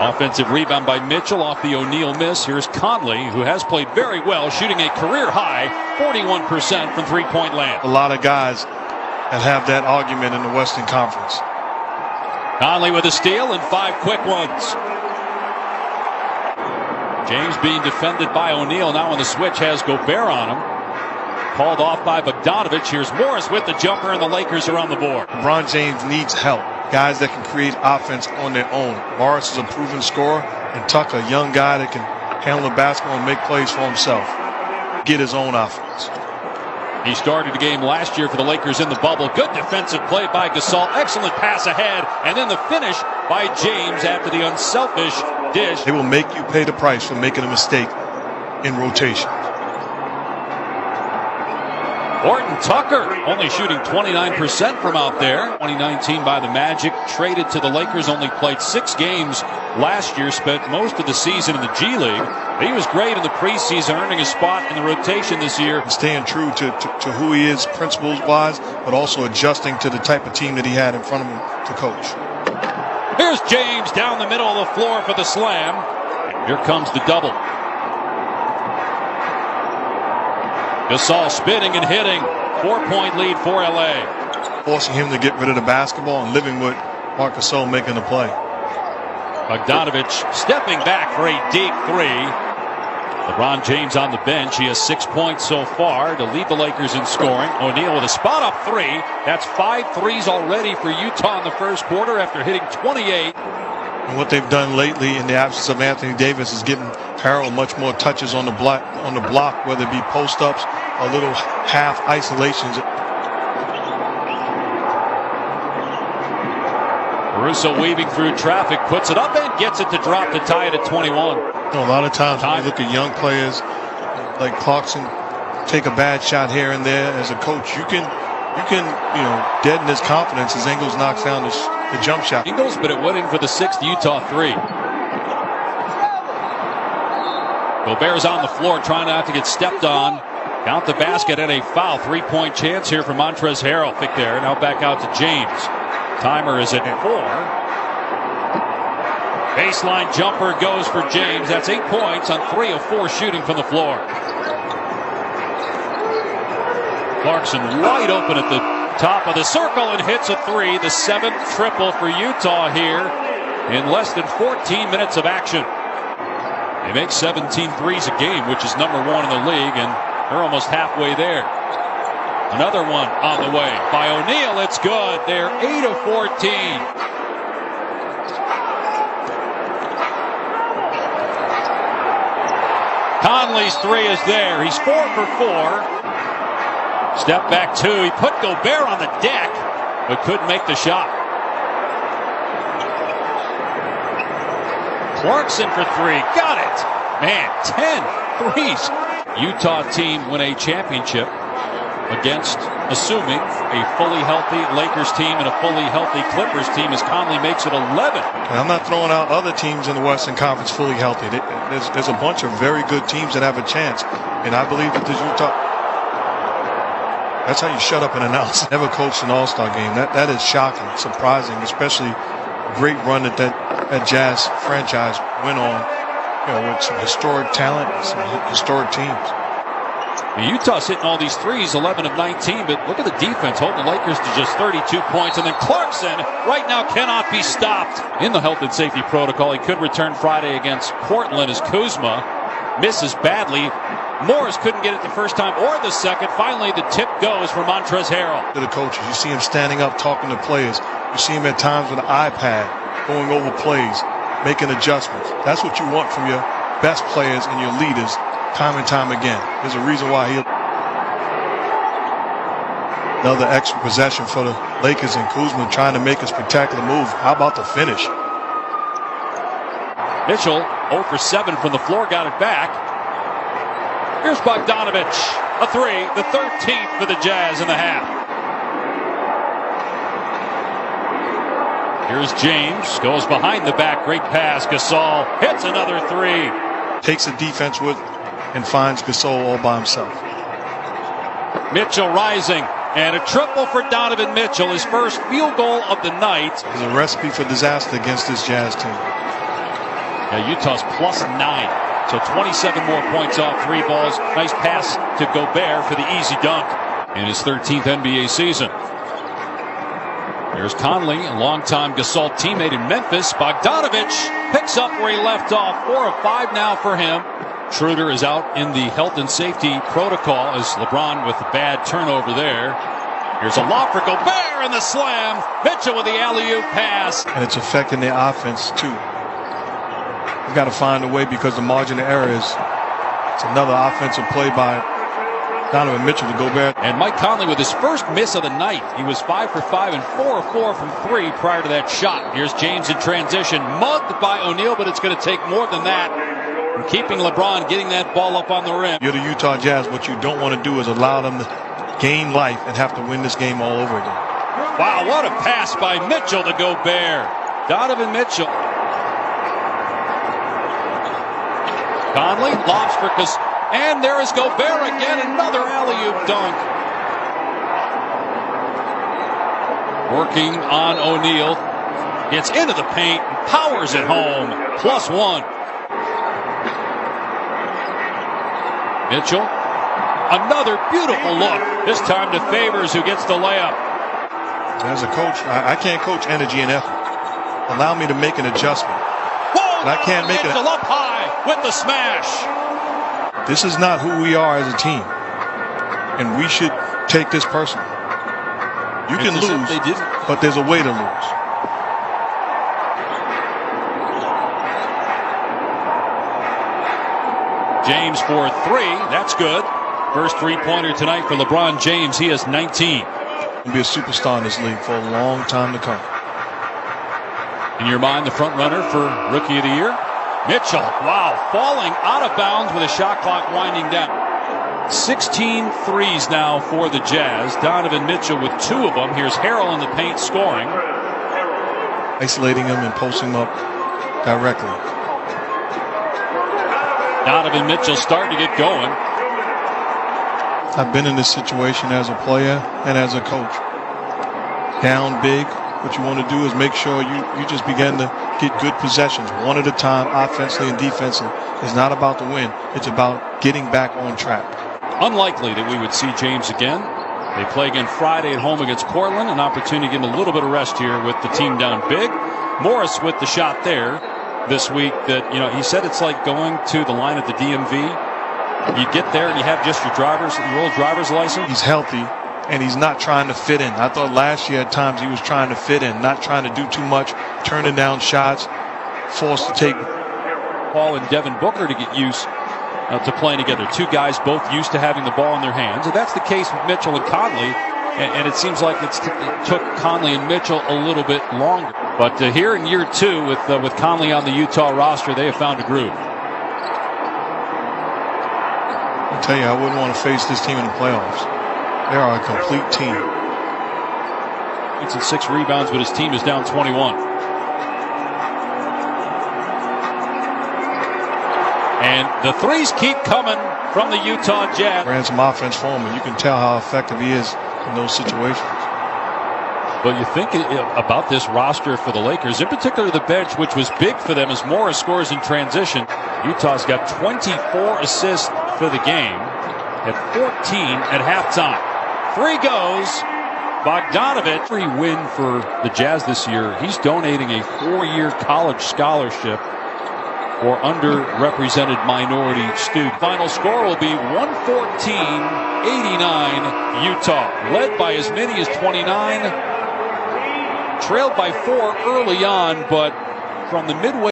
Offensive rebound by Mitchell off the O'Neal miss. Here's Conley, who has played very well, shooting a career-high 41% from three-point land. A lot of guys that have that argument in the Western Conference. Conley with a steal and 5 quick ones. James being defended by O'Neal. Now on the switch has Gobert on him. Called off by Bogdanović. Here's Morris with the jumper, and the Lakers are on the board. LeBron James needs help. Guys that can create offense on their own. Morris is a proven scorer, and Tucker, a young guy that can handle the basketball and make plays for himself. Get his own offense. He started the game last year for the Lakers in the bubble. Good defensive play by Gasol. Excellent pass ahead. And then the finish by James after the unselfish dish. They will make you pay the price for making a mistake in rotation. Horton Tucker only shooting 29% from out there. 2019 by the Magic, traded to the Lakers, only played 6 games last year, spent most of the season in the G League. He was great in the preseason, earning a spot in the rotation this year. Staying true to who he is principles-wise, but also adjusting to the type of team that he had in front of him to coach. Here's James down the middle of the floor for the slam. Here comes the double. Gasol spinning and hitting. 4-point lead for LA. Forcing him to get rid of the basketball and living with Marc Gasol making the play. Bogdanović stepping back for a deep 3. LeBron James on the bench. He has 6 points so far to lead the Lakers in scoring. O'Neal with a spot up 3. That's 5 threes already for Utah in the first quarter after hitting 28. And what they've done lately in the absence of Anthony Davis is giving Harrell much more touches on the block, whether it be post-ups or little half isolations. Caruso weaving through traffic, puts it up and gets it to drop to tie it at 21. A lot of times when you look at young players like Clarkson, take a bad shot here and there. As a coach, you can deaden his confidence as Ingles knocks down the jump shot. Ingles, but it went in for the 6th Utah 3. Gobert's on the floor trying not to get stepped on. Count the basket and a foul. 3-point chance here for Montrezl Harrell. Pick there. Now back out to James. Timer is at 4. Baseline jumper goes for James. That's 8 points on 3 of 4 shooting from the floor. Clarkson wide open at the top of the circle and hits a 3. The 7th triple for Utah here in less than 14 minutes of action. They make 17 threes a game, which is number 1 in the league, and they're almost halfway there. Another one on the way by O'Neal. It's good. They're 8 of 14. Conley's 3 is there. He's 4 for 4. Step back 2. He put Gobert on the deck, but couldn't make the shot. Clarkson for 3. Got it. Man, 10 threes. Utah team win a championship against, assuming, a fully healthy Lakers team and a fully healthy Clippers team as Conley makes it 11. I'm not throwing out other teams in the Western Conference fully healthy. There's a bunch of very good teams that have a chance, and I believe that the Utah... That's how you shut up and announce. Never coached an All-Star game. That is shocking, surprising, especially a great run that Jazz franchise went on, with some historic talent, some historic teams. Utah's hitting all these threes, 11 of 19, but look at the defense holding the Lakers to just 32 points. And then Clarkson right now cannot be stopped in the health and safety protocol. He could return Friday against Portland as Kuzma misses badly. Morris couldn't get it the first time or the second. Finally, the tip goes for Montrezl Harrell. To the coaches, you see him standing up talking to players. You see him at times with an iPad going over plays, making adjustments. That's what you want from your best players and your leaders time and time again. There's a reason why another extra possession for the Lakers and Kuzma trying to make a spectacular move. How about the finish? Mitchell 0 for 7 from the floor, got it back. Here's Bogdanović, a 3, the 13th for the Jazz in the half. Here's James, goes behind the back, great pass. Gasol hits another 3. Takes the defense with and finds Gasol all by himself. Mitchell rising, and a triple for Donovan Mitchell, his first field goal of the night. It's a recipe for disaster against this Jazz team. Yeah, Utah's +9. So 27 more points off 3 balls. Nice pass to Gobert for the easy dunk in his 13th NBA season. There's Conley, a longtime Gasol teammate in Memphis. Bogdanović picks up where he left off. 4 of 5 now for him. Schröder is out in the health and safety protocol as LeBron with a bad turnover there. Here's a lob for Gobert and the slam. Mitchell with the alley-oop pass. And it's affecting their offense, too. You've got to find a way because the margin of error is it's another offensive play by Donovan Mitchell to Gobert. And Mike Conley with his first miss of the night. He was 5 for 5 and 4 of 4 from 3 prior to that shot. Here's James in transition. Mugged by O'Neal, but it's going to take more than that. And keeping LeBron getting that ball up on the rim. You're the Utah Jazz. What you don't want to do is allow them to gain life and have to win this game all over again. Wow, what a pass by Mitchell to Gobert. Donovan Mitchell. Conley lobs for and there is Gobert again, another alley-oop dunk. Working on O'Neal. Gets into the paint, powers it home. +1. Mitchell. Another beautiful look. This time to Favors, who gets the layup. As a coach, I can't coach energy and effort. Allow me to make an adjustment. Whoa! And I can't make it. Mitchell up high with the smash. This is not who we are as a team, and we should take this personally. You can lose, but there's a way to lose. James for 3. That's good. First 3-pointer tonight for LeBron James. He has 19. He'll be a superstar in this league for a long time to come. In your mind, the front runner for Rookie of the Year? Mitchell, wow, falling out of bounds with a shot clock winding down. 16 threes now for the Jazz. Donovan Mitchell with 2 of them. Here's Harrell in the paint scoring. Isolating him and posting him up directly. Donovan Mitchell starting to get going. I've been in this situation as a player and as a coach. Down big. What you want to do is make sure you just begin to get good possessions one at a time, offensively and defensively. It's not about the win. It's about getting back on track. Unlikely that we would see James again. They play again Friday at home against Portland. An opportunity to give him a little bit of rest here with the team down big. Morris with the shot there this week that, he said it's like going to the line at the DMV. You get there and you have just your old driver's license. He's healthy. And he's not trying to fit in. I thought last year at times he was trying to fit in, not trying to do too much, turning down shots, forced to take. Paul and Devin Booker to get used to playing together. 2 guys both used to having the ball in their hands. And that's the case with Mitchell and Conley. And it seems like it took Conley and Mitchell a little bit longer. But here in year 2 with Conley on the Utah roster, they have found a groove. I tell you, I wouldn't want to face this team in the playoffs. They are a complete team. It's at 6 rebounds, but his team is down 21. And the threes keep coming from the Utah Jazz. Ran some offense for him, and you can tell how effective he is in those situations. But you think about this roster for the Lakers, in particular the bench, which was big for them as Morris scores in transition. Utah's got 24 assists for the game at 14 at halftime. 3 goes. Bogdanović. Every win for the Jazz this year, he's donating a 4-year college scholarship for underrepresented minority students. Final score will be 114-89 Utah. Led by as many as 29. Trailed by 4 early on, but from the midway